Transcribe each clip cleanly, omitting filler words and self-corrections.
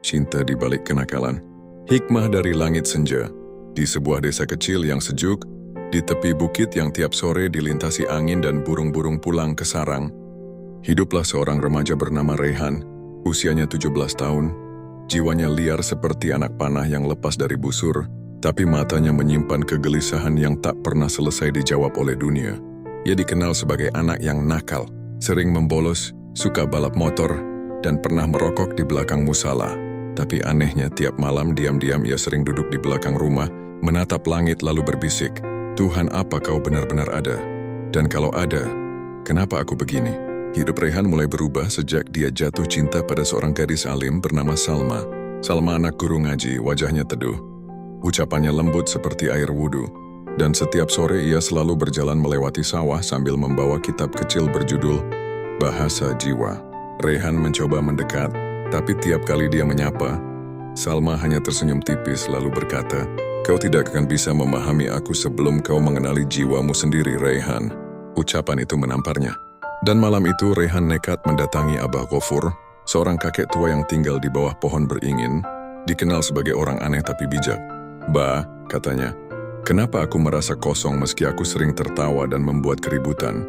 cinta di balik kenakalan. Hikmah dari langit senja. Di sebuah desa kecil yang sejuk, di tepi bukit yang tiap sore dilintasi angin dan burung-burung pulang ke sarang, hiduplah seorang remaja bernama Rehan, usianya 17 tahun. Jiwanya liar seperti anak panah yang lepas dari busur, tapi matanya menyimpan kegelisahan yang tak pernah selesai dijawab oleh dunia. Ia dikenal sebagai anak yang nakal, sering membolos, suka balap motor, dan pernah merokok di belakang musala. Tapi anehnya tiap malam diam-diam ia sering duduk di belakang rumah, menatap langit lalu berbisik, "Tuhan, apa kau benar-benar ada? Dan kalau ada, kenapa aku begini?" Hidup Rehan mulai berubah sejak dia jatuh cinta pada seorang gadis alim bernama Salma. Salma anak guru ngaji, wajahnya teduh. Ucapannya lembut seperti air wudhu. Dan setiap sore ia selalu berjalan melewati sawah sambil membawa kitab kecil berjudul Bahasa Jiwa. Rehan mencoba mendekat, tapi tiap kali dia menyapa, Salma hanya tersenyum tipis lalu berkata, "Kau tidak akan bisa memahami aku sebelum kau mengenali jiwamu sendiri, Rehan." Ucapan itu menamparnya. Dan malam itu Rehan nekat mendatangi Abah Gofur, seorang kakek tua yang tinggal di bawah pohon beringin, dikenal sebagai orang aneh tapi bijak. "Ba," katanya, "kenapa aku merasa kosong meski aku sering tertawa dan membuat keributan?"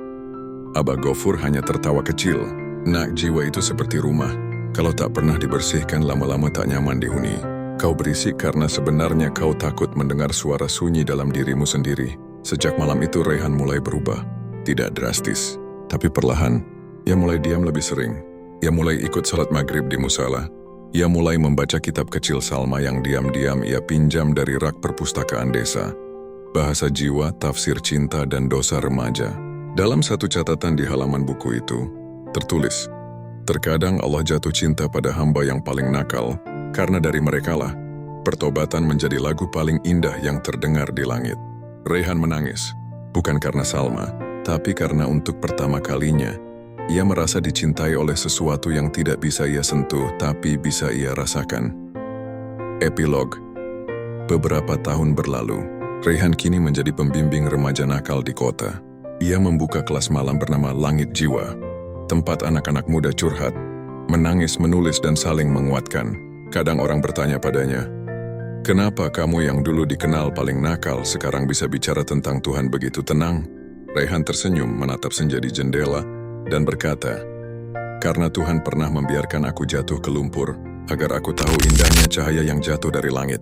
Abah Gofur hanya tertawa kecil. "Nak, jiwa itu seperti rumah. Kalau tak pernah dibersihkan lama-lama tak nyaman dihuni. Kau berisik karena sebenarnya kau takut mendengar suara sunyi dalam dirimu sendiri." Sejak malam itu Rehan mulai berubah. Tidak drastis, tapi perlahan, ia mulai diam lebih sering. Ia mulai ikut salat maghrib di musala. Ia mulai membaca kitab kecil Salma yang diam-diam ia pinjam dari rak perpustakaan desa. Bahasa Jiwa, Tafsir Cinta dan Dosa Remaja. Dalam satu catatan di halaman buku itu, tertulis, "Terkadang Allah jatuh cinta pada hamba yang paling nakal, karena dari merekalah pertobatan menjadi lagu paling indah yang terdengar di langit." Rehan menangis, bukan karena Salma, tapi karena untuk pertama kalinya, ia merasa dicintai oleh sesuatu yang tidak bisa ia sentuh, tapi bisa ia rasakan. Epilog. Beberapa tahun berlalu, Rehan kini menjadi pembimbing remaja nakal di kota. Ia membuka kelas malam bernama Langit Jiwa, tempat anak-anak muda curhat, menangis, menulis, dan saling menguatkan. Kadang orang bertanya padanya, "Kenapa kamu yang dulu dikenal paling nakal sekarang bisa bicara tentang Tuhan begitu tenang?" Rehan tersenyum menatap senja di jendela dan berkata, "Karena Tuhan pernah membiarkan aku jatuh ke lumpur, agar aku tahu indahnya cahaya yang jatuh dari langit."